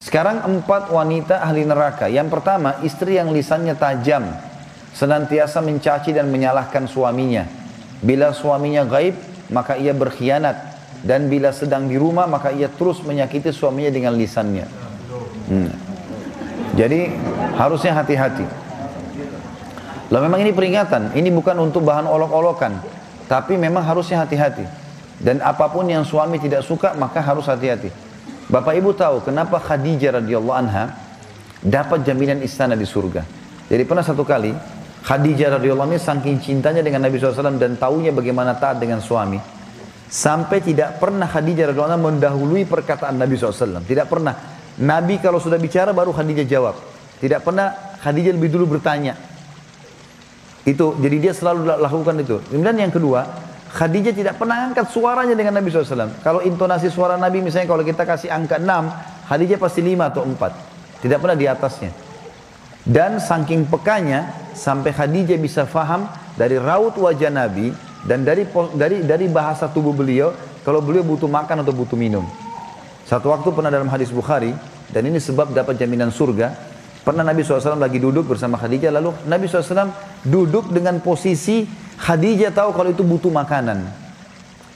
Sekarang 4 wanita ahli neraka. Yang pertama, istri yang lisannya tajam, senantiasa mencaci dan menyalahkan suaminya. Bila suaminya gaib, maka ia berkhianat. Dan bila sedang di rumah, maka ia terus menyakiti suaminya dengan lisannya. Jadi harusnya hati-hati. Lalu memang ini peringatan, ini bukan untuk bahan olok-olokan, tapi memang harusnya hati-hati. Dan apapun yang suami tidak suka, maka harus hati-hati. Bapak Ibu tahu kenapa Khadijah radhiyallahu anha dapat jaminan istana di surga. Jadi pernah satu kali Khadijah radhiyallahu anha saking cintanya dengan Nabi SAW dan taunya bagaimana taat dengan suami, sampai tidak pernah Khadijah radhiyallahu anha mendahului perkataan Nabi SAW. Tidak pernah. Nabi kalau sudah bicara baru Khadijah jawab. Tidak pernah Khadijah lebih dulu bertanya. Itu jadi dia selalu lakukan itu. Kemudian yang kedua, Khadijah tidak pernah angkat suaranya dengan Nabi SAW. Kalau intonasi suara Nabi misalnya kalau kita kasih angka 6, Khadijah pasti 5 atau 4. Tidak pernah di atasnya. Dan saking pekanya sampai Khadijah bisa faham dari raut wajah Nabi dan dari bahasa tubuh beliau kalau beliau butuh makan atau butuh minum. Satu waktu pernah dalam hadis Bukhari, dan ini sebab dapat jaminan surga, pernah Nabi SAW lagi duduk bersama Khadijah, lalu Nabi SAW duduk dengan posisi Khadijah tahu kalau itu butuh makanan.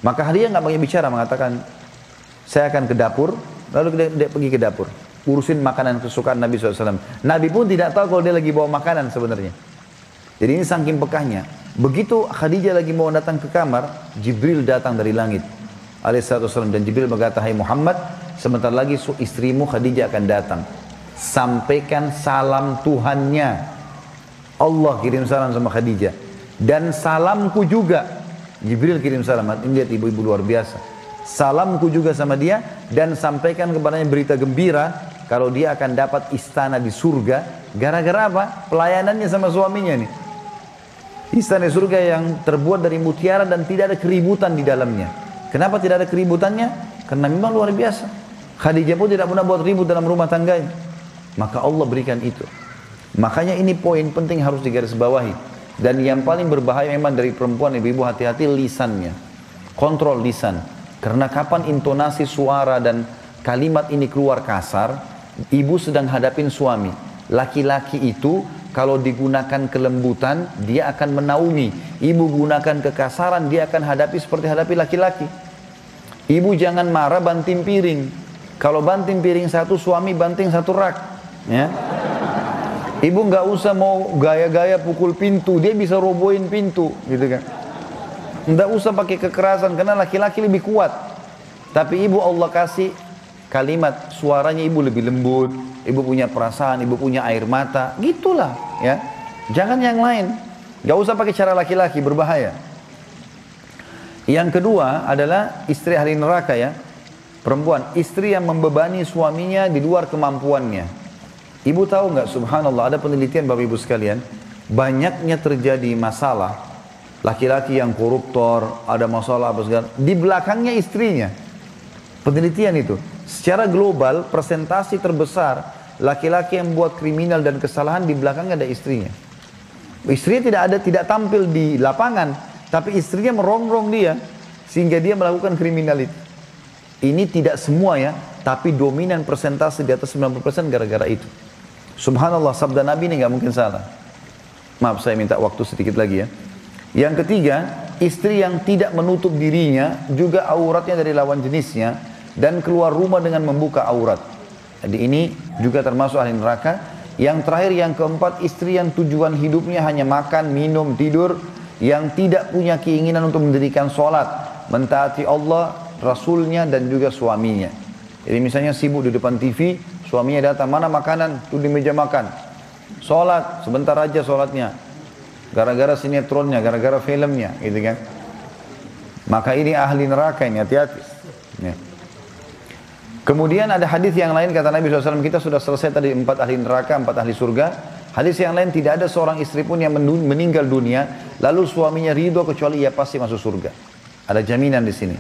Maka Khadijah nggak banyak bicara, mengatakan, saya akan ke dapur, lalu dia pergi ke dapur. Urusin makanan kesukaan Nabi SAW. Nabi pun tidak tahu kalau dia lagi bawa makanan sebenarnya. Jadi ini saking pekahnya. Begitu Khadijah lagi mau datang ke kamar, Jibril datang dari langit. Alaihissalam, dan Jibril berkata, hai Muhammad, sebentar lagi istrimu Khadijah akan datang. Sampaikan salam Tuhannya. Allah kirim salam sama Khadijah. Dan salamku juga. Jibril kirim salam. Ini lihat ibu-ibu luar biasa. Salamku juga sama dia. Dan sampaikan kepadanya berita gembira. Kalau dia akan dapat istana di surga. Gara-gara apa? Pelayanannya sama suaminya nih. Istana di surga yang terbuat dari mutiara dan tidak ada keributan di dalamnya. Kenapa tidak ada keributannya? Karena memang luar biasa. Khadijah pun tidak pernah buat ribut dalam rumah tangganya. Maka Allah berikan itu. Makanya ini poin penting harus digarisbawahi. Dan yang paling berbahaya memang dari perempuan, ibu-ibu hati-hati lisannya. Kontrol lisan. Karena kapan intonasi suara dan kalimat ini keluar kasar, ibu sedang hadapin suami. Laki-laki itu kalau digunakan kelembutan, dia akan menaungi. Ibu gunakan kekasaran, dia akan hadapi seperti hadapi laki-laki. Ibu jangan marah banting piring. Kalau banting piring satu, suami banting satu rak. Ya. Ibu nggak usah mau gaya-gaya pukul pintu, dia bisa robohin pintu, gitu kan. Nggak usah pakai kekerasan, karena laki-laki lebih kuat. Tapi ibu Allah kasih kalimat, suaranya ibu lebih lembut, ibu punya perasaan, ibu punya air mata, gitulah, ya. Jangan yang lain, nggak usah pakai cara laki-laki, berbahaya. Yang kedua adalah istri ahli neraka, ya. Perempuan, istri yang membebani suaminya di luar kemampuannya. Ibu tahu nggak, subhanallah, ada penelitian Bapak Ibu sekalian, banyaknya terjadi masalah, laki-laki yang koruptor, ada masalah apa segala, di belakangnya istrinya. Penelitian itu, secara global, persentasi terbesar, laki-laki yang buat kriminal dan kesalahan, di belakangnya ada istrinya. Istrinya tidak tampil di lapangan, tapi istrinya merongrong dia, sehingga dia melakukan kriminal itu. Ini tidak semua ya, tapi dominan persentase di atas 90% gara-gara itu. Subhanallah, sabda Nabi ini nggak mungkin salah. Maaf, saya minta waktu sedikit lagi ya. Yang ketiga, istri yang tidak menutup dirinya, juga auratnya dari lawan jenisnya, dan keluar rumah dengan membuka aurat. Jadi ini juga termasuk ahli neraka. Yang terakhir, yang keempat, istri yang tujuan hidupnya hanya makan, minum, tidur, yang tidak punya keinginan untuk mendirikan sholat, mentaati Allah, Rasulnya, dan juga suaminya. Jadi misalnya sibuk di depan TV, suaminya datang, mana makanan? Tuh di meja makan. Sholat, sebentar aja sholatnya. Gara-gara sinetronnya, gara-gara filmnya, gitu kan. Maka ini ahli neraka ini, hati-hati. Ya. Kemudian ada hadis yang lain, kata Nabi SAW, kita sudah selesai tadi 4 ahli neraka, 4 ahli surga. Hadis yang lain, tidak ada seorang istri pun yang meninggal dunia, lalu suaminya ridho kecuali ia pasti masuk surga. Ada jaminan di sini.